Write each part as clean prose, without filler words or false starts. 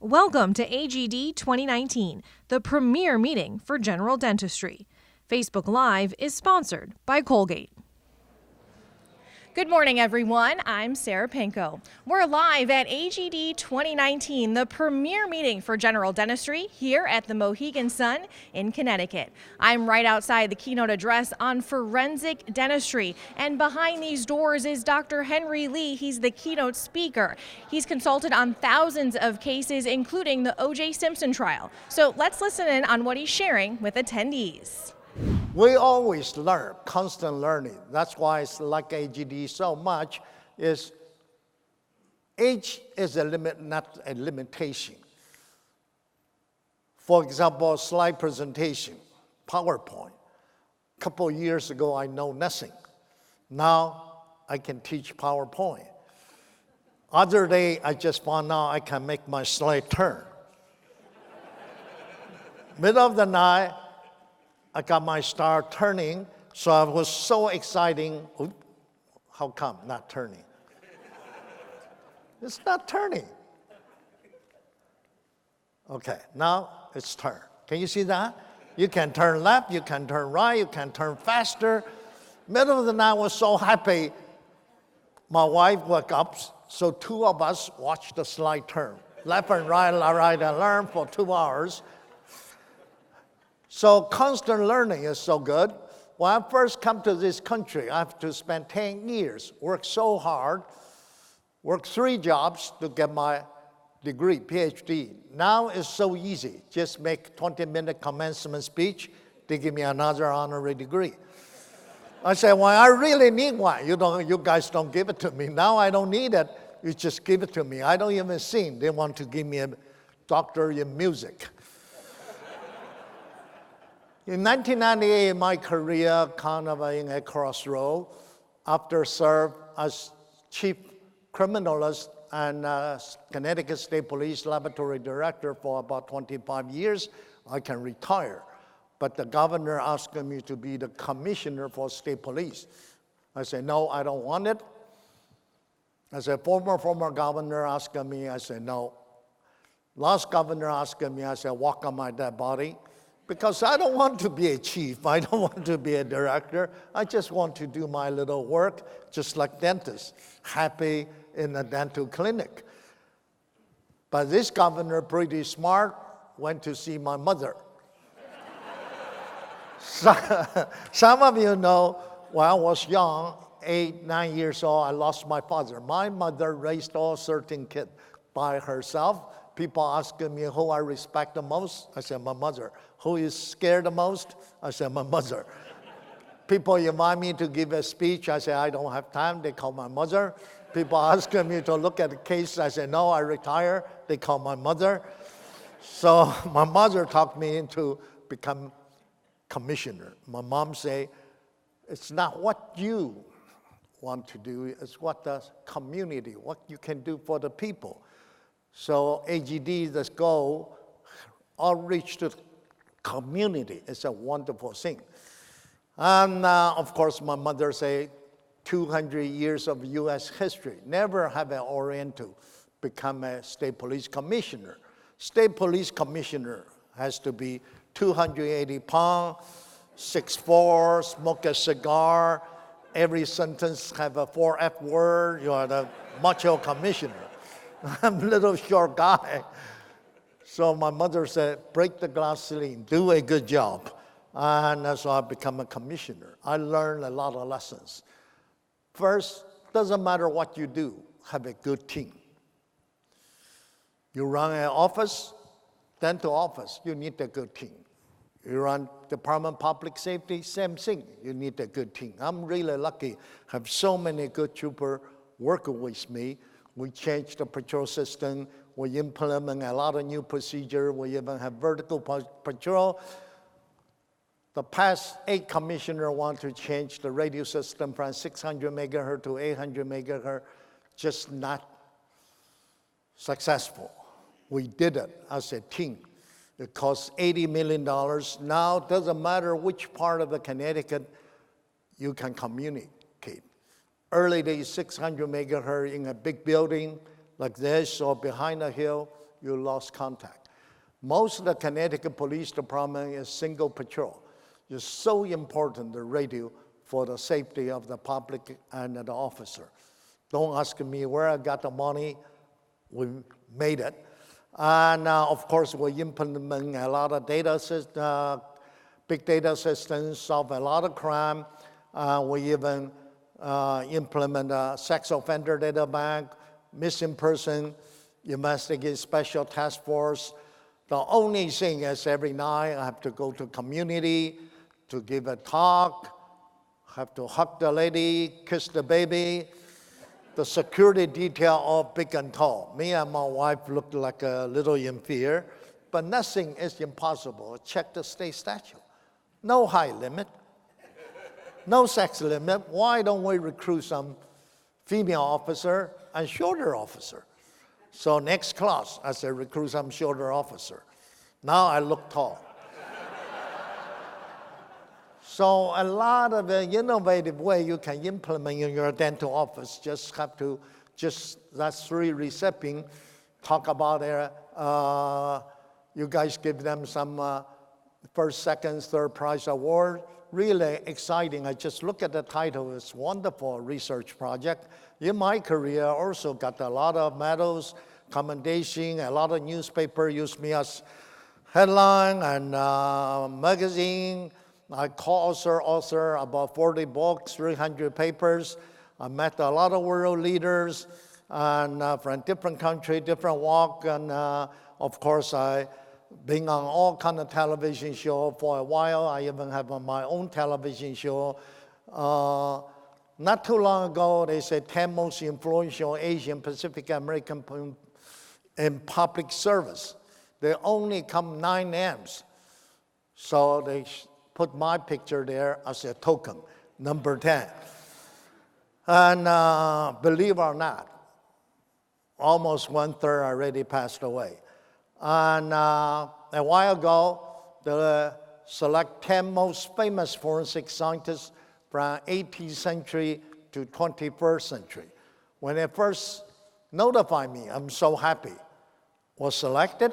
Welcome to AGD 2019, the premier meeting for general dentistry. Facebook Live is sponsored by Colgate. Good morning, everyone. I'm Sarah Pinko. We're live at AGD 2019, the premier meeting for general dentistry here at the Mohegan Sun in Connecticut. I'm right outside the keynote address on forensic dentistry, and behind these doors is Dr. Henry Lee. He's the keynote speaker. He's consulted on thousands of cases, including the O.J. Simpson trial. So let's listen in on what he's sharing with attendees. We always learn, constant learning. That's why it's like AGD so much. Age is a limit, not a limitation. For example, slide presentation, PowerPoint. A couple of years ago, I know nothing. Now, I can teach PowerPoint. Other day, I just found out I can make my slide turn. Middle of the night, I got my star turning, so I was so exciting. Oop, how come not turning? It's not turning. Okay, now it's turned. Can you see that? You can turn left, you can turn right, you can turn faster. Middle of the night, I was so happy. My wife woke up, so two of us watched the slide turn. Left and right and left for 2 hours. So constant learning is so good. When I first come to this country, I have to spend 10 years, work so hard, work 3 jobs to get my degree, PhD. Now it's so easy. Just make 20-minute commencement speech, they give me another honorary degree. I say, well, I really need one. You guys don't give it to me. Now I don't need it. You just give it to me. I don't even sing. They want to give me a doctor in music. In 1998, my career kind of in a crossroad. After serve as chief criminalist and Connecticut State Police Laboratory Director for about 25 years, I can retire. But the governor asked me to be the commissioner for state police. I said, no, I don't want it. I said, former governor asked me, I said, no. Last governor asked me, I said, walk on my dead body. Because I don't want to be a chief, I don't want to be a director. I just want to do my little work, just like dentists, happy in a dental clinic. But this governor, pretty smart, went to see my mother. Some of you know, when I was young, 8, 9 years old, I lost my father. My mother raised all 13 kids by herself. People asking me who I respect the most. I said, my mother. Who is scared the most? I said, my mother. People invite me to give a speech. I say, I don't have time. They call my mother. People asking me to look at the case. I say, no, I retire. They call my mother. So my mother talked me into become commissioner. My mom say, it's not what you want to do. It's what the community, what you can do for the people. So AGD, this goal, outreach to community is a wonderful thing. And of course, my mother say 200 years of U.S. history. Never have an Oriental become a state police commissioner. State police commissioner has to be 280 pounds, 6'4", smoke a cigar, every sentence have a 4 F word. You are the macho commissioner. I'm a little short guy. So my mother said, break the glass ceiling, do a good job. And so I become a commissioner. I learned a lot of lessons. First, doesn't matter what you do, have a good team. You run an office, dental office, you need a good team. You run Department of Public Safety, same thing, you need a good team. I'm really lucky, have so many good troopers working with me. We changed the patrol system. We implement a lot of new procedures. We even have vertical patrol. The past 8 commissioners want to change the radio system from 600 megahertz to 800 megahertz. Just not successful. We did it as a team. It cost $80 million. Now, it doesn't matter which part of the Connecticut you can communicate. Early days, 600 megahertz in a big building like this or behind a hill, you lost contact. Most of the Connecticut Police Department is single patrol. It's so important, the radio, for the safety of the public and the officer. Don't ask me where I got the money. We made it. And of course, we implement a lot of big data systems, solve a lot of crime. We even implement a sex offender data bank, missing person, investigate special task force. The only thing is every night I have to go to community to give a talk, have to hug the lady, kiss the baby. The security detail all big and tall. Me and my wife looked like a little in fear, but nothing is impossible. Check the state statute. No height limit, no sex limit. Why don't we recruit some female officer and shorter officer? So next class, I said, recruit some shorter officer. Now I look tall. So a lot of innovative way you can implement in your dental office. Just have to, that's 3 recipients. Talk about you guys give them some first, second, third prize award. Really exciting. I just look at the title. It's wonderful research project. In my career, also got a lot of medals, commendation. A lot of newspaper use me as headline and magazine. I co-author about 40 books, 300 papers. I met a lot of world leaders and from different countries, different walk, and of course I been on all kind of television show for a while. I even have my own television show. Not too long ago, they said 10 most influential Asian Pacific American in public service. They only come 9 names. So they put my picture there as a token, number 10. And believe it or not, almost 1/3 already passed away. And a while ago, they select 10 most famous forensic scientists from 18th century to 21st century. When they first notified me, I'm so happy, was selected.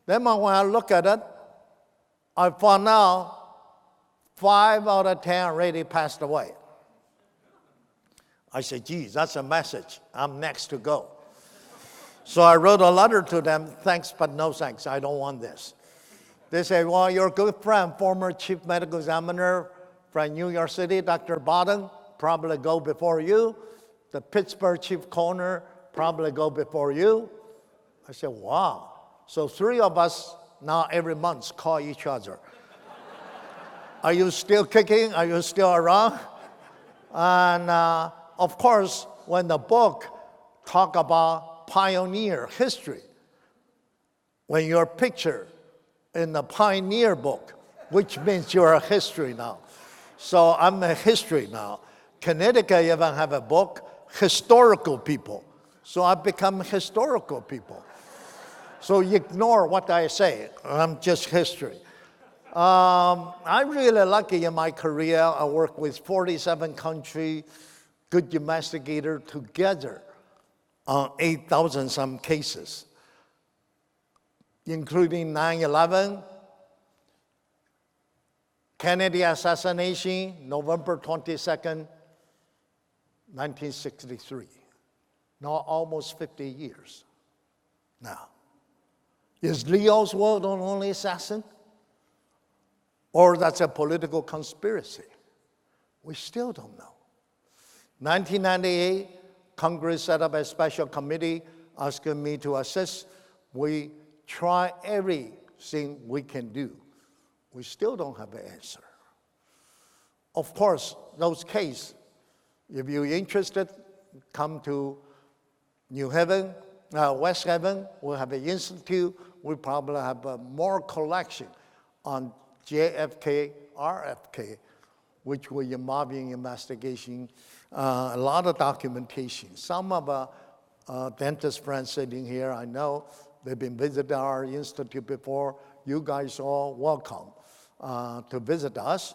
Then when I look at it, I found out 5 out of 10 already passed away. I said, geez, that's a message. I'm next to go. So I wrote a letter to them, thanks but no thanks, I don't want this. They said, well, your good friend, former chief medical examiner from New York City, Dr. Bottom, probably go before you. The Pittsburgh chief coroner probably go before you. I said, wow. So 3 of us now every month call each other. Are you still kicking? Are you still around? And of course, when the book talk about pioneer history, when you're pictured in the pioneer book, which means you're a history now. So I'm a history now. Connecticut even have a book, historical people. So I've become historical people. So you ignore what I say. I'm just history. I'm really lucky in my career. I work with 47 countries, good investigator together on 8,000 some cases, including 9/11, Kennedy assassination, November 22nd, 1963. Now almost 50 years now. Is Lee Oswald the only assassin? Or that's a political conspiracy? We still don't know. 1998, Congress set up a special committee asking me to assist. We try everything we can do. We still don't have an answer. Of course, those cases, if you're interested, come to New Haven, West Haven. We have an institute. We probably have more collection on JFK, RFK, which we're involving investigation, a lot of documentation. Some of our dentist friends sitting here, I know, they've been visiting our institute before. You guys are welcome to visit us.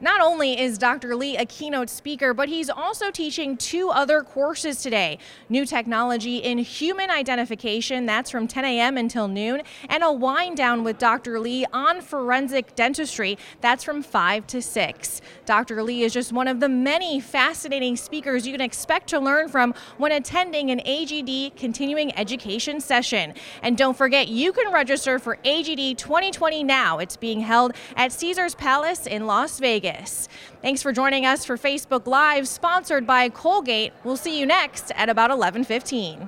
Not only is Dr. Lee a keynote speaker, but he's also teaching 2 other courses today. New technology in human identification, that's from 10 a.m. until noon, and a wind down with Dr. Lee on forensic dentistry, that's from 5 to 6. Dr. Lee is just one of the many fascinating speakers you can expect to learn from when attending an AGD continuing education session. And don't forget, you can register for AGD 2020 now. It's being held at Caesars Palace in Las Vegas. Thanks for joining us for Facebook Live, sponsored by Colgate. We'll see you next at about 11:15.